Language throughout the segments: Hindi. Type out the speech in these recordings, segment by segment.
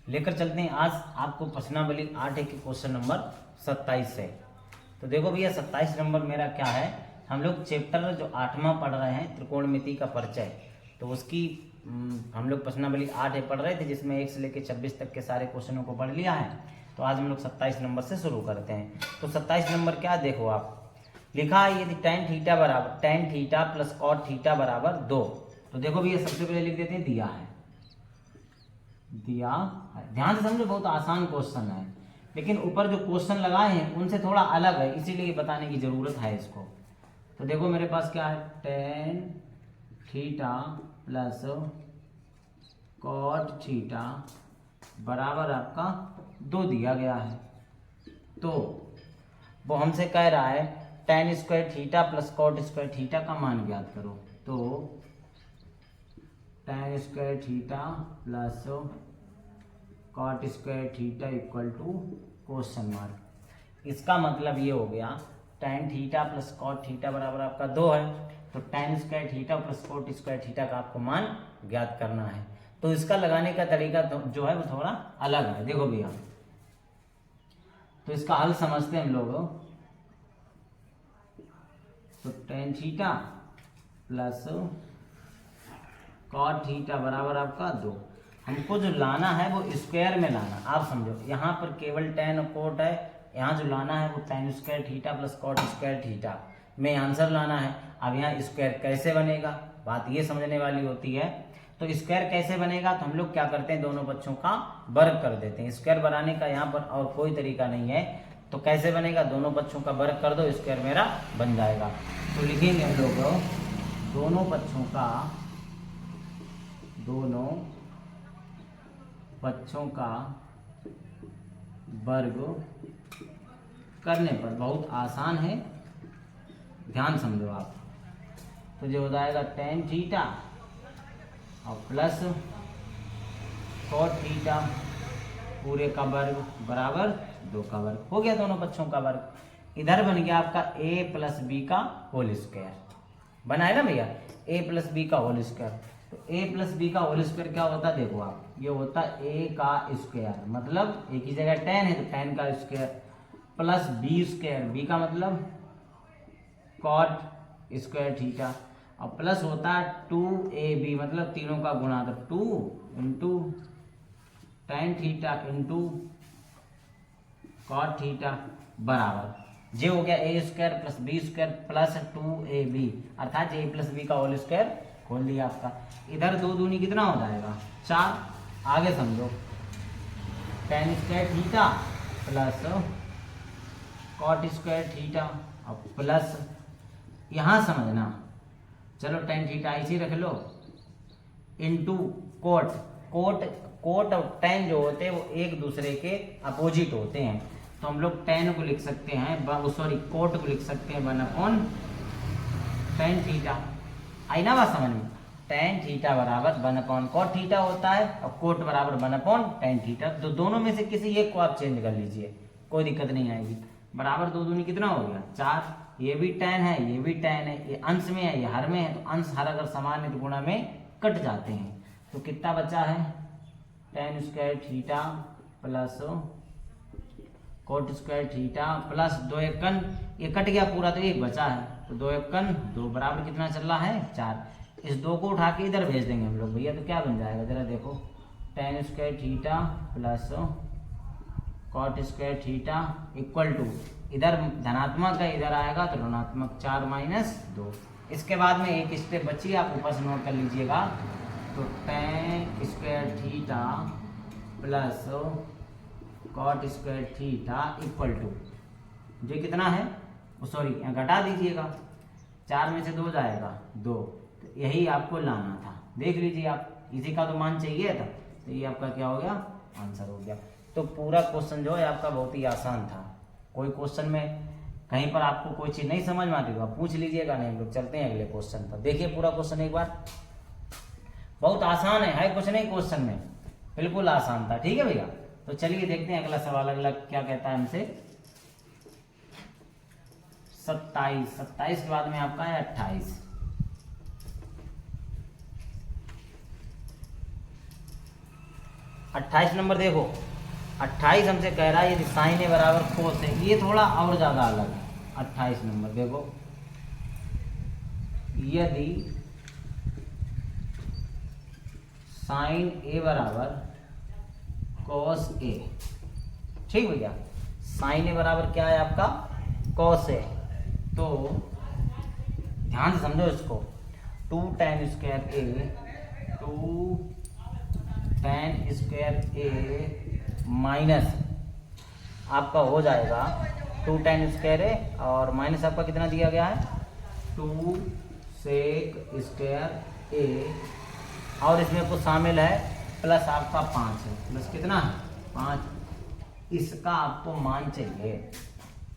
लेकर चलते हैं आज आपको प्रश्नावली 8 के क्वेश्चन नंबर 27 से। तो देखो भैया 27 नंबर मेरा क्या है, हम लोग चैप्टर जो 8वां पढ़ रहे हैं त्रिकोणमिति का परिचय, तो उसकी हम लोग प्रश्नावली 8 पढ़ रहे थे, जिसमें 1 से लेकर 26 तक के सारे क्वेश्चनों को पढ़ लिया है। तो आज हम लोग 27 नंबर से शुरू करते हैं। तो 27 नंबर क्या, देखो आप लिखा है यदि tan theta plus cot theta बराबर 2। तो देखो भैया सबसे पहले लिख देते हैं दिया है, ध्यान से समझो, बहुत आसान क्वेश्चन है, लेकिन ऊपर जो क्वेश्चन लगाए हैं उनसे थोड़ा अलग है, इसीलिए बताने की जरूरत है इसको। तो देखो मेरे पास क्या है, tan theta plus cot theta बराबर आपका 2 दिया गया है। तो वो हमसे कह रहा है tan square theta plus cot square theta का मान ज्ञात करो। तो tan square theta plus cot square theta equal to question mark. इसका मतलब ये हो गया tan theta plus cot theta बराबर आपका 2 है, तो tan square theta plus cot square theta का आपको मान ज्ञात करना है। तो इसका लगाने का तरीका जो है वो थोड़ा अलग है। देखो भैया, तो इसका हल समझते हैं हम लोग। तो tan theta plus cot theta बराबर आपका 2। हमको जो लाना है वो स्क्वायर में लाना, आप समझो, यहाँ पर केवल tan और cot है, यहाँ जो लाना है वो tan square theta plus cot square theta में आंसर लाना है। अब यहाँ स्क्वायर कैसे बनेगा, बात ये समझने वाली होती है। तो स्क्वायर कैसे बनेगा, तो हम लोग क्या करते हैं, दोनों पक्षों का वर्ग कर देते हैं। स्क्वायर बनाने का यहाँ पर और कोई तरीका नहीं है। तो कैसे बनेगा, दोनों पक्षों का वर्ग कर दो, स्क्वायर मेरा बन जाएगा। तो लिखेंगे हम लोग दोनों पक्षों का वर्ग करने पर, बहुत आसान है, ध्यान समझो आप। तो जो हो जाएगा tan थीटा और प्लस cot थीटा पूरे का वर्ग बराबर 2 का वर्ग हो गया, दोनों पक्षों का वर्ग। इधर बन गया आपका a प्लस बी का होल स्क्वायर, बना है ना भैया, a प्लस बी का होल स्क्वायर। तो a प्लस बी का होल स्क्वायर क्या होता है, देखो आप, ये होता a का स्क्वायर, मतलब एक ही जगह tan है तो tan का square plus b square, b का मतलब cot स्क्वायर थीटा, और प्लस होता है 2ab, मतलब तीनों का गुणा, तो 2 into tan theta into cot theta बराबर जे हो गया a square plus B square plus 2ab, अर्थात a प्लस बी का होल स्क्वायर खोल दिया आपका। इधर 2 दूनी कितना हो जाएगा, 4। आगे समझो, tan square theta plus cot square theta और प्लस, यहाँ समझना, चलो tan थीटा ऐसे रख लो, इंटू कोट और tan जो होते हैं वो एक दूसरे के अपोजिट होते हैं। तो हम लोग tan को लिख सकते हैं, कोट को लिख सकते हैं 1/tan थीटा। आई ना बात समझ में, tan थीटा बराबर 1/cot थीटा होता है और कोट बराबर 1/tan थीटा। तो दोनों में से किसी एक को आप चेंज कर लीजिए, कोई दिक्कत नहीं आएगी। बराबर 2 दूनी कितना हो गया, 4। ये भी tan है, ये भी tan है, ये अंश में है, ये हर में है, तो अंश हर अगर समान है तो गुणा में कट जाते हैं। तो कितना बचा है, tan square theta plus cot square theta plus 2 एकन, ये कट गया पूरा तो 1 बचा है, तो 2 एकन 2 बराबर कितना चल रहा है, 4। इस 2 को उठा के इधर भेज देंगे हम लोग भैया, तो क्या बन जाएगा जरा देखो, tan square theta plus cot square theta equal to, इधर धनात्मक है इधर आएगा तो ऋणात्मक 4 - 2। इसके बाद में एक स्टेप बची, आप ऊपर से नोट कर लीजिएगा। तो tan square theta plus cot square theta equal to, जो कितना है, सॉरी यहाँ घटा दीजिएगा, 4 में से 2 जाएगा 2। तो यही आपको लाना था, देख लीजिए आप, इसी का तो मान चाहिए था, तो ये आपका क्या हो गया, आंसर हो गया। तो पूरा क्वेश्चन जो है आपका बहुत ही आसान था। कोई क्वेश्चन में कहीं पर आपको कोई चीज़ नहीं समझ में आती तो आप पूछ लीजिएगा, नहीं हम लोग चलते हैं अगले क्वेश्चन पर। देखिए पूरा क्वेश्चन एक बार, बहुत आसान है कुछ नहीं क्वेश्चन में, बिल्कुल आसान था, ठीक है भैया। तो चलिए देखते हैं अगला सवाल, अगला क्या कहता है हमसे, 27 के बाद में आपका है 28। 28 नंबर देखो, 28 हमसे कह रहा है यदि साइन ए बराबर कोस है, ये थोड़ा और ज़्यादा अलग है। 28 नंबर देखो, यदि साइन ए बराबर कॉस ए, ठीक भैया, साइन ए बराबर क्या है आपका, कॉस ए, तो ध्यान से समझो इसको, 2 tan स्क्वायर ए, 2 tan स्क्वायर ए माइनस आपका हो जाएगा 2 tan स्क्वायर ए, और माइनस आपका कितना दिया गया है, 2 sec स्क्वायर ए, और इसमें कुछ शामिल है प्लस आपका 5 है, प्लस कितना है 5। इसका आपको मान चाहिए,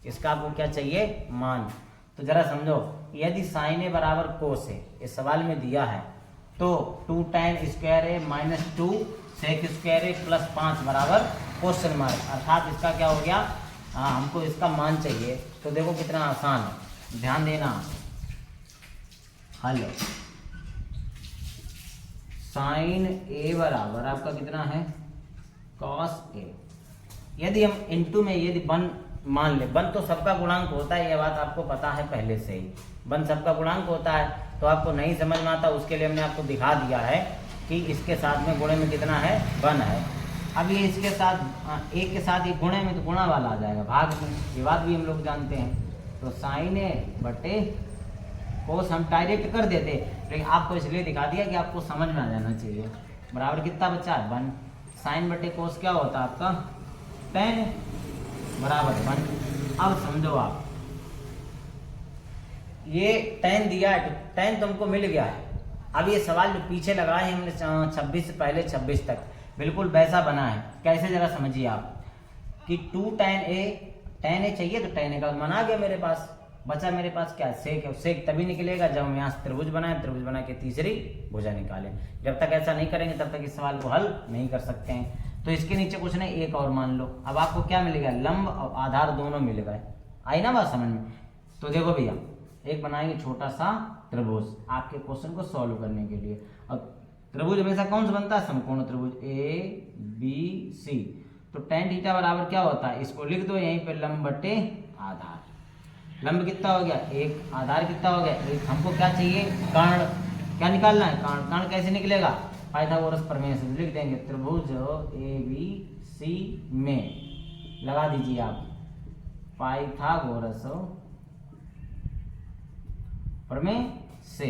इसका आपको क्या चाहिए, मान। तो जरा समझो, यदि साइन ए बराबर कोस है, इस सवाल में दिया है, तो 2 tan स्क्वायर ए माइनस 2 sec स्क्वायर ए प्लस 5 बराबर क्वेश्चन मार्क, अर्थात इसका क्या हो गया, हाँ हमको इसका मान चाहिए। तो देखो कितना आसान है, ध्यान देना। हेलो, साइन ए बराबर आपका कितना है, कॉस ए, यदि हम इनटू में यदि 1 मान ले, 1 तो सबका गुणांक होता है, यह बात आपको पता है पहले से ही, 1 सबका गुणांक होता है, तो आपको नहीं समझ में आता, उसके लिए हमने आपको दिखा दिया है कि इसके साथ में गुणे में कितना है, 1 है। अब ये इसके साथ एक के साथ ये गुणे में तो गुणा वाला आ जाएगा, भाग में, ये बात भी हम लोग जानते हैं। तो साइन ए बटे कोस हम डायरेक्ट कर देते, लेकिन आपको इसलिए दिखा दिया कि आपको समझ में आ जाना चाहिए। बराबर कितना बचा है, 1। साइन बटे कोस क्या होता है आपका, tan बराबर 1। अब समझो आप, ये tan दिया है, तो tan तुमको मिल गया है। अब ये सवाल जो पीछे लगाए हमने 26 से पहले 26 तक, बिल्कुल वैसा बना है। कैसे, जरा समझिए आप, कि 2 tan a चाहिए, तो tan a का मान आ गया मेरे पास, बचा मेरे पास क्या, सेक है। सेक तभी निकलेगा जब हम यहाँ से त्रिभुज बनाए, त्रिभुज बना के तीसरी भुजा निकालें। जब तक ऐसा नहीं करेंगे तब तक इस सवाल को हल नहीं कर सकते हैं। तो इसके नीचे कुछ नहीं, एक और मान लो। अब आपको क्या मिलेगा, लंब और आधार दोनों मिल गए। आई ना बात समझ में। तो देखो भैया, एक बनाएंगे छोटा सा त्रिभुज आपके क्वेश्चन को सॉल्व करने के लिए। अब त्रिभुज हमेशा कौन सा बनता है, समकोण त्रिभुज ABC। तो tan थीटा बराबर क्या होता है, इसको लिख दो यहीं पे, लंब बटे आधार। लंब कितना हो गया 1, आधार कितना हो गया 1। हमको क्या चाहिए, कर्ण। क्या निकालना है, कर्ण। कर्ण कैसे निकलेगा, पाइथागोरस प्रमेय से लिख देंगे, त्रिभुज ABC में लगा दीजिए आप पाइथागोरस प्रमेय से।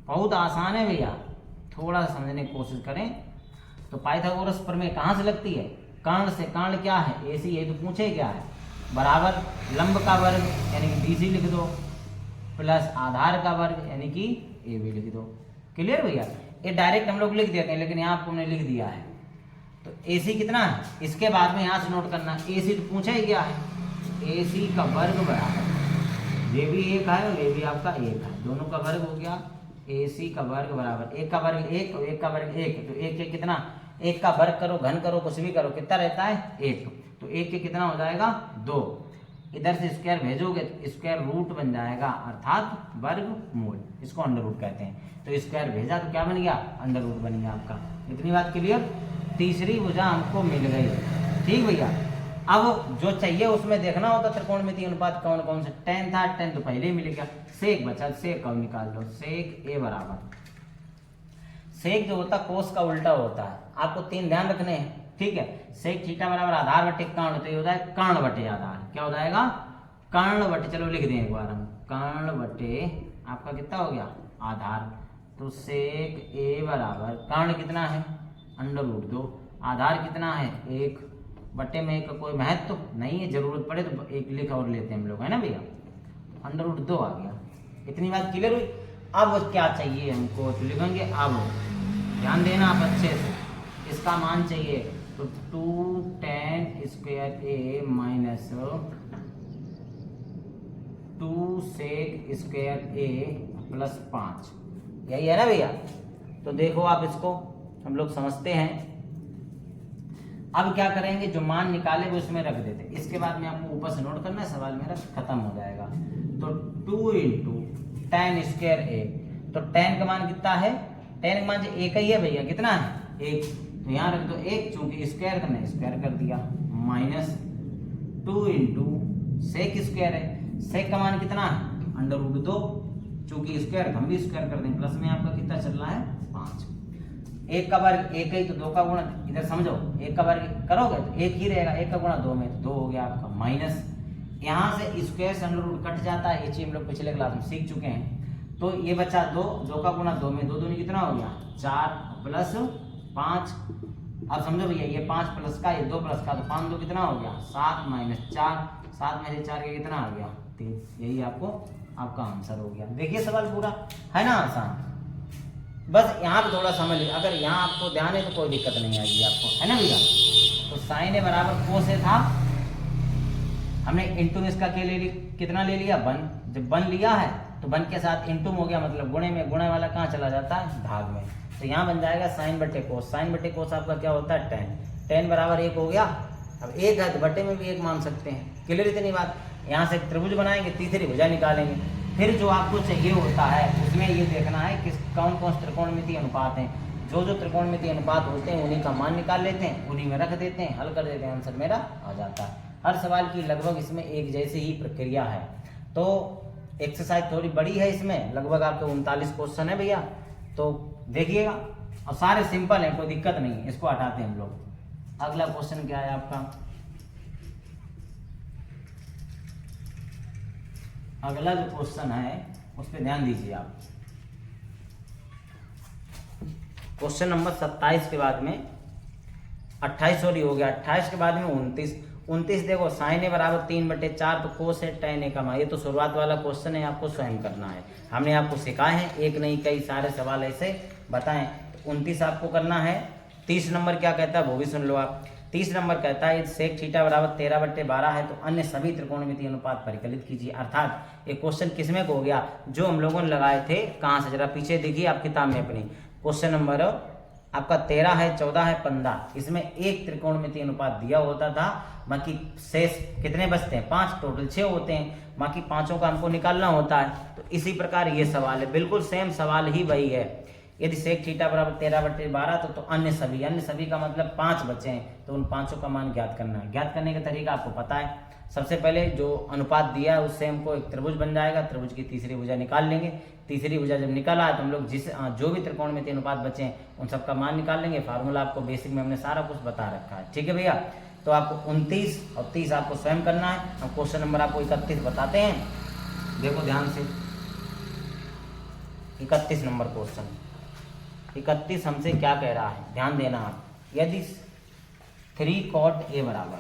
बहुत आसान है भैया, थोड़ा सा समझने की कोशिश करें। तो पाइथागोरस प्रमेय कहाँ से लगती है, कर्ण से। कर्ण क्या है, AC, ये तो पूछे क्या है, बराबर लंब का वर्ग यानी कि BC लिख दो, प्लस आधार का वर्ग यानी कि AB लिख दो। क्लियर भैया, ये डायरेक्ट हम लोग लिख देते हैं, लेकिन यहाँ हमने लिख दिया है। तो AC कितना है, इसके बाद में यहाँ से नोट करना, AC तो पूछा ही गया है, AC का वर्ग बराबर, ये भी 1 है और ये भी आपका 1 है, दोनों का वर्ग हो गया। AC का वर्ग बराबर 1 का वर्ग 1 और 1 का वर्ग 1, तो 1 के कितना, 1 का वर्ग करो, घन करो, कुछ भी करो, कितना रहता है 1। तो 1 के कितना हो जाएगा 2। इधर से स्क्वायर भेजोगे तो स्क्वायर रूट बन जाएगा, अर्थात वर्गमूल, इसको अंडर रूट कहते हैं। तो स्क्वायर भेजा तो क्या बन गया, अंडर रूट बन गया आपका। इतनी बात क्लियर। तीसरी भुजा हमको मिल गई, ठीक भैया। अब जो चाहिए उसमें देखना होता त्रिकोणमितीय अनुपात कौन कौन से। tan था, tan तो पहले ही मिल गया। सेक बचा, सेक का निकाल लो, सेक A बराबर, सेक जो होता कोस का उल्टा होता है, आपको 3 ध्यान रखने हैं, ठीक है। सेक थीटा बराबर आधार बटे कर्ण, तो ये होता है कर्ण बटे आधार। क्या हो जाएगा, कर्ण बटे, चलो लिख दें एक बार हम, कर्ण बटे आपका कितना हो गया आधार। तो सेक A बराबर, कर्ण कितना है अंडर रूट 2, आधार कितना है 1, बटे में 1 का कोई महत्व तो नहीं है, जरूरत पड़े तो 1 लिख और लेते हैं हम लोग, है ना भैया। अंडर रूट 2 आ गया। इतनी बात क्लियर हुई। अब क्या चाहिए हमको, तो लिखेंगे, अब ध्यान देना आप अच्छे से, इसका मान चाहिए। तो 2 tan square A minus 2 sec square A plus 5, यही है ना भैया। तो देखो आप, इसको हम लोग समझते हैं। अब क्या करेंगे, जो मान निकाले वो उसमें रख देते। इसके बाद में आपको ऊपर से नोट करना है, सवाल मेरा खत्म हो जाएगा। तो 2 × tan स्क्वायर A, तो tan का मान कितना है, tan का मान 1 ही है भैया, कितना है 1। तो यहाँ रख दो 1, चूंकि स्क्वायर करना है स्क्वायर कर दिया, -2 इंटू सेक स्क्वायर है, सेक का मान कितना है √2, चूंकि स्क्वायर हम भी स्क्वायर कर दें, प्लस में आपका कितना चल रहा है 5। 1 का वर्ग 1 है तो 2 का गुणा, इधर समझो 1 का वर्ग करोगे तो 1 ही रहेगा, 1 का गुणा 2 में तो 2 हो गया आपका, माइनस यहाँ से स्क्वायर से √ कट जाता है, ये चीज हम लोग पिछले क्लास में सीख चुके हैं। तो ये बचा 2 का गुणा 2 में 2 दूनी कितना हो गया 4 प्लस 5। अब समझो भैया ये 5 प्लस का, ये 2 प्लस का, तो 5 2 कितना हो गया 7 माइनस 4, 7 में से 4 के कितना आ गया 3। यही आपका आंसर हो गया। देखिए सवाल पूरा है ना आसान, बस यहाँ पे थोड़ा समझ लीजिए, अगर यहाँ आपको ध्यान है तो कोई दिक्कत नहीं आएगी आपको, है ना भैया। तो साइन ए बराबर कोस ए था, हमने इंटू में इसका कितना ले लिया 1, जब 1 लिया है तो 1 के साथ इंटू हो गया, मतलब गुणे में, गुणे वाला कहाँ चला जाता है भाग में, तो यहाँ बन जाएगा साइन बटे कोस। साइन बटे कोस आपका क्या होता है tan, tan बराबर 1 हो गया। अब 1 है तो बटे में भी 1 मान सकते हैं, क्लियर इतनी बात। यहाँ से त्रिभुज बनाएंगे, तीसरी भुजा निकालेंगे, फिर जो आपको चाहिए होता है उसमें ये देखना है कि कौन कौन से त्रिकोणमितीय अनुपात हैं, जो त्रिकोणमितीय अनुपात होते हैं उन्हीं का मान निकाल लेते हैं, उन्हीं में रख देते हैं, हल कर देते हैं, आंसर मेरा आ जाता है। हर सवाल की लगभग इसमें एक जैसी ही प्रक्रिया है। तो एक्सरसाइज थोड़ी बड़ी है, इसमें लगभग आपके 39 क्वेश्चन है भैया, तो देखिएगा, और सारे सिंपल हैं, कोई दिक्कत नहीं है, इसको हटाते हैं हम लोग। अगला क्वेश्चन क्या है आपका, अगला जो क्वेश्चन है उस पर ध्यान दीजिए आप। क्वेश्चन नंबर 27 के बाद में 28 सॉरी हो गया, 28 के बाद में 29 देखो साइन ए बराबर 3/4 तो कोस है tan ए का मान, ये तो शुरुआत वाला क्वेश्चन है, आपको स्वयं करना है, हमने आपको सिखाए हैं, एक नहीं कई सारे सवाल ऐसे बताएं। तो 29 आपको करना है। 30 नंबर क्या कहता है वो भी सुन लो आप। 30 नंबर कहता है सेक थीटा बराबर 13/12 है तो अन्य सभी त्रिकोणमितीय अनुपात परिकलित कीजिए। अर्थात ये क्वेश्चन किसमें हो गया, जो हम लोगों ने लगाए थे, कहाँ से जरा पीछे देखिए आप किताब में अपनी, क्वेश्चन नंबर आपका 13 है, 14 है, 15, इसमें एक त्रिकोणमितीय अनुपात दिया होता था, बाकी शेष कितने बचते हैं 5, टोटल 6 होते हैं, बाकी पांचों का हमको निकालना होता है। तो इसी प्रकार ये सवाल है, बिल्कुल सेम सवाल ही वही है। यदि सेक थीटा बराबर 13/12 तो अन्य सभी का मतलब 5 बचे हैं, तो उन पांचों का मान ज्ञात करना है। ज्ञात करने का तरीका आपको पता है, सबसे पहले जो अनुपात दिया है उससे हमको एक त्रिभुज बन जाएगा, त्रिभुज की तीसरी भुजा निकाल लेंगे, तीसरी भुजा जब निकल आए तो हम लोग जो भी त्रिकोणमितीय अनुपात बचे हैं उन सबका मान निकाल लेंगे। फार्मूला आपको बेसिक में हमने सारा कुछ बता रखा है, ठीक है भैया। तो आपको 29 और 30 आपको स्वयं करना है। हम क्वेश्चन नंबर आपको 31 बताते हैं, देखो ध्यान से। 31 नंबर क्वेश्चन, 31 हमसे क्या कह रहा है, ध्यान देना आप। यदि 3 cot A बराबर,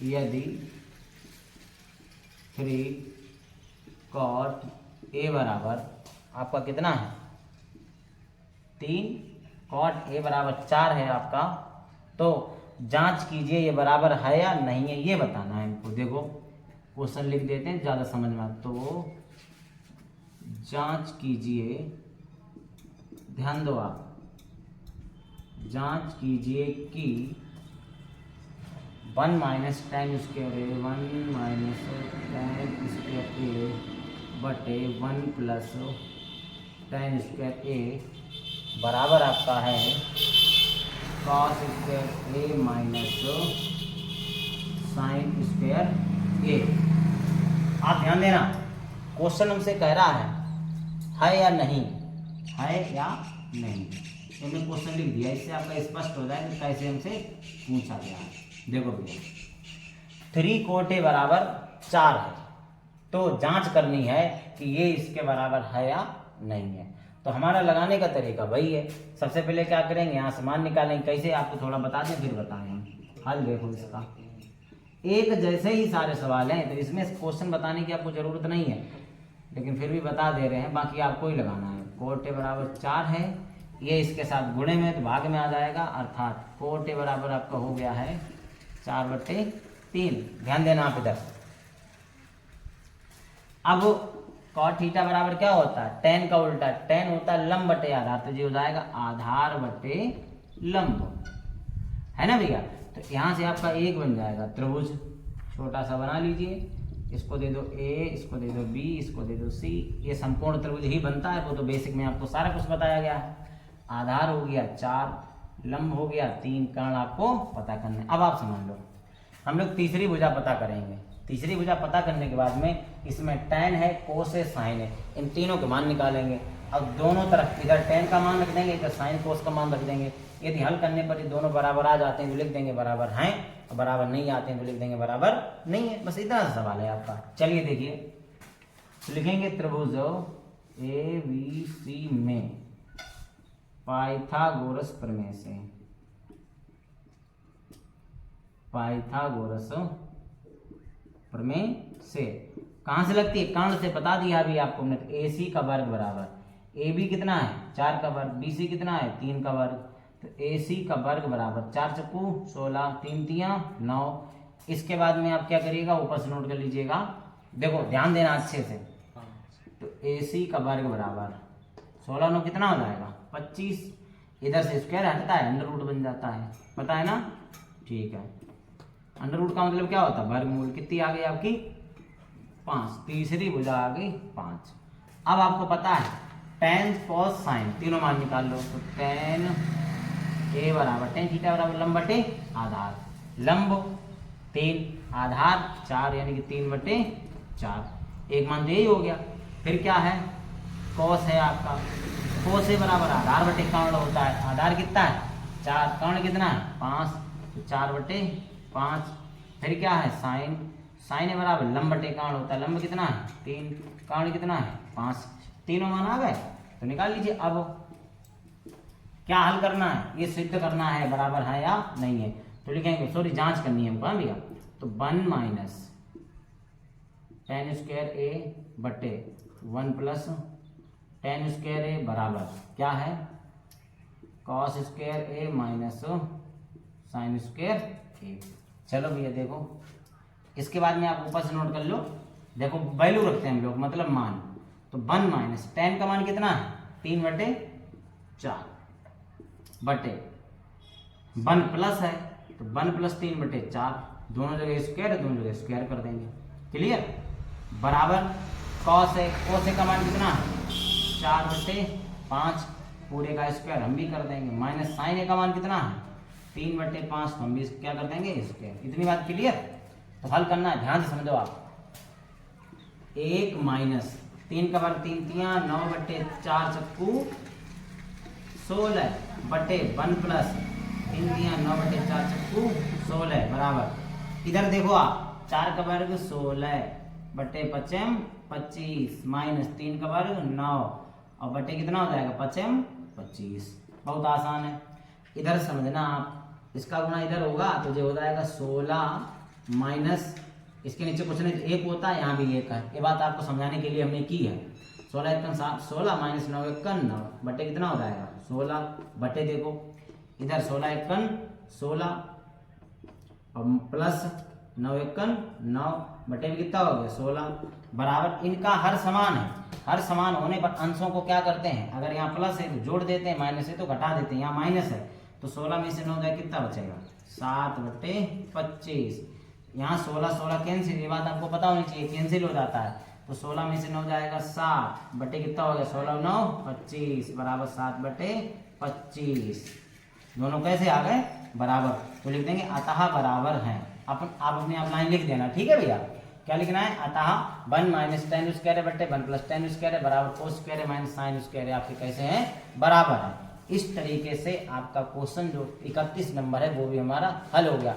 यदि 3 cot A बराबर आपका कितना है 3, cot A बराबर 4 है आपका, तो जांच कीजिए ये बराबर है या नहीं है, ये बताना है हमको। देखो क्वेश्चन लिख देते हैं ज़्यादा समझ में। तो जांच कीजिए, ध्यान दो आप, जांच कीजिए कि 1 माइनस tan स्क्वायर ए 1 माइनस tan स्क्वायर ए बटे 1 प्लस tan स्क्वायर ए बराबर आपका है cos स्क्वायर ए माइनस साइन स्क्वायर ए। आप ध्यान देना, क्वेश्चन हमसे कह रहा है या नहीं, है या नहीं, मैंने क्वेश्चन लिख दिया, इससे आपका स्पष्ट हो जाए कि कैसे हमसे पूछा गया है। देखो भैया 3 cot A बराबर 4 है, तो जांच करनी है कि ये इसके बराबर है या नहीं है। तो हमारा लगाने का तरीका वही है, सबसे पहले क्या करेंगे, यहाँ से मान निकालेंगे। कैसे आपको थोड़ा बता दें फिर बताएं हल। देखो इसका एक जैसे ही सारे सवाल हैं, तो इसमें क्वेश्चन बताने की आपको जरूरत नहीं है, लेकिन फिर भी बता दे रहे हैं, बाकी आपको ही लगाना है। cot A बराबर 4 है, ये इसके साथ गुणे में तो भाग में आ जाएगा, अर्थात cot A बराबर आपका हो गया है 4/3। ध्यान देना आप इधर। अब cot थीटा बराबर क्या होता है, tan का उल्टा, tan होता है लंब बटे आधार, तो ये हो जाएगा आधार बटे लंब, है ना भैया। तो यहाँ से आपका एक बन जाएगा त्रिभुज, छोटा सा बना लीजिए, इसको दे दो A, इसको दे दो B, इसको दे दो C, ये संपूर्ण त्रिभुज ही बनता है, वो तो बेसिक में आपको सारा कुछ बताया गया है। आधार हो गया 4, लंब हो गया, 3 कर्ण आपको पता करना है। अब आप समझ लो, हम लोग तीसरी भुजा पता करेंगे। तीसरी भुजा पता करने के बाद में इसमें tan है, cos है, sin है, इन तीनों के मान निकालेंगे। अब दोनों तरफ इधर tan का मान रख देंगे, इधर sin cos का मान रख देंगे। यदि हल करने पर ये दोनों बराबर आ जाते हैं तो लिख देंगे बराबर हैं, और बराबर नहीं आते हैं तो लिख देंगे बराबर नहीं है। बस इतना सा सवाल है आपका। चलिए देखिए, तो लिखेंगे त्रिभुज ABC में पाइथागोरस प्रमेय से, पाइथागोरस प्रमेय से कहां से लगती है? कर्ण से बता दिया अभी आपको हमने। AC का वर्ग बराबर AB कितना है? 4 का वर्ग, BC कितना है? 3 का वर्ग। तो AC का वर्ग बराबर 4 चक्कू 16, 3 तियां 9। इसके बाद में आप क्या करिएगा, ऊपर से नोट कर लीजिएगा। देखो ध्यान देना अच्छे से। तो AC का वर्ग बराबर 16 9 कितना हो जाएगा? 25। इधर से स्क्वायर हटता है, अंडर रूट बन जाता है, पता है ना? ठीक है, अंडर रूट का मतलब क्या होता है? वर्गमूल। कितनी आ गई आपकी? 5। तीसरी भुजा आ गई 5। अब आपको पता है tan cos sin, तीनों मान निकाल लो। तो tan A बराबर tan थीटा बराबर लंब बटे आधार। लंब 3, आधार 4, यानी कि 3/4। एक मान तो यही हो गया। फिर क्या है? cos है आपका, cos A बराबर आधार बटे कर्ण होता है। आधार कितना है? 4, कर्ण कितना है? 5, तो 4/5। फिर क्या है? साइन, साइन ए बराबर लंब बटे कर्ण होता है। लंब कितना है? 3, कर्ण कितना है? 5। तीनों मान आ गए तो निकाल लीजिए। अब क्या हल करना है? ये सिद्ध करना है बराबर है या नहीं है। तो लिखेंगे, सॉरी जांच करनी है हमको भैया। तो 1 माइनस tan स्क्वायर A बटे 1 प्लस tan स्क्वायर A बराबर क्या है? cos square A minus sine square A। चलो भैया देखो, इसके बाद में आप ऊपर से नोट कर लो। देखो वैल्यू रखते हैं हम लोग, मतलब मान। तो 1 माइनस tan का मान कितना है? 3/4 बटे 1 प्लस है, तो 1 प्लस 3/4। दोनों जगह स्क्वायर है, दोनों जगह स्क्वायर कर देंगे। क्लियर? बराबर cos है, cos A का मान कितना है? 4/5, पूरे का स्क्वायर हम भी कर देंगे। माइनस sin A का मान कितना है? 3/5, तो हम भी क्या कर देंगे? स्क्वायर। इतनी बात क्लियर? तो हल करना है, ध्यान से समझो आप। 1 माइनस 3 का वर्ग 3 तियां 9/4 चक्कू 16 बटे 1 प्लस 3 तियां 9/4 चक्कू 16 बराबर। इधर देखो आप, 4 का वर्ग 16 बटे 5 25 माइनस 3 का वर्ग 9 और बटे कितना हो जाएगा? 5 25। बहुत आसान है। इधर समझना आप, इसका गुना इधर होगा तो जो हो जाएगा 16 माइनस, इसके नीचे कुछ नहीं, 1 होता है, यहाँ भी 1 है। ये बात आपको समझाने के लिए हमने की है। 16 1 7, 16 माइनस 9 1 9 बटे कितना हो जाएगा? 16 बटे, देखो इधर 16 1 16 और प्लस 9 1 9 बटे भी कितना हो गया? 16 बराबर। इनका हर समान है। हर समान होने पर अंशों को क्या करते हैं? अगर यहाँ प्लस है तो जोड़ देते हैं, माइनस है तो घटा देते हैं। यहाँ माइनस है तो 16 में से 9 जाए कितना बचेगा? 7/25। यहाँ 16 16 कैंसिल, ये बात आपको पता होनी चाहिए, कैंसिल हो जाता है। तो 16 में से 9 जाएगा 7 बटे कितना हो गया? 16 9 25 बराबर 7/25। दोनों कैसे आ गए? बराबर। तो लिख देंगे अतः बराबर हैं। आप अपने आप लाइन लिख देना, ठीक है भैया? क्या लिखना है? अतः 1 माइनस tan स्क्वायर बटे 1 प्लस tan स्क्वायर बराबर cos square minus sin square आपके कैसे हैं? बराबर है। इस तरीके से आपका क्वेश्चन जो 31 नंबर है वो भी हमारा हल हो गया।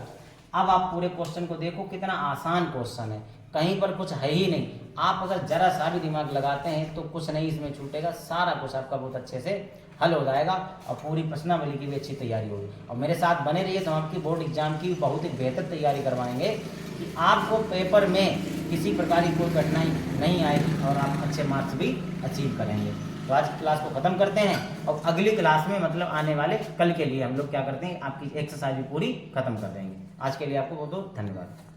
अब आप पूरे क्वेश्चन को देखो, कितना आसान क्वेश्चन है, कहीं पर कुछ है ही नहीं। आप अगर जरा सा भी दिमाग लगाते हैं तो कुछ नहीं इसमें छूटेगा, सारा कुछ आपका बहुत अच्छे से हल हो जाएगा और पूरी प्रश्नावली की भी अच्छी तैयारी होगी। और मेरे साथ बने रहिए, तो आपकी बोर्ड एग्जाम की बहुत ही बेहतर तैयारी करवाएंगे कि आपको पेपर में किसी प्रकार की कोई कठिनाई नहीं आएगी और आप अच्छे मार्क्स भी अचीव करेंगे। तो आज की क्लास को खत्म करते हैं और अगली क्लास में, मतलब आने वाले कल के लिए हम लोग क्या करते हैं, आपकी एक्सरसाइज भी पूरी खत्म कर देंगे। आज के लिए आपको बहुत बहुत धन्यवाद।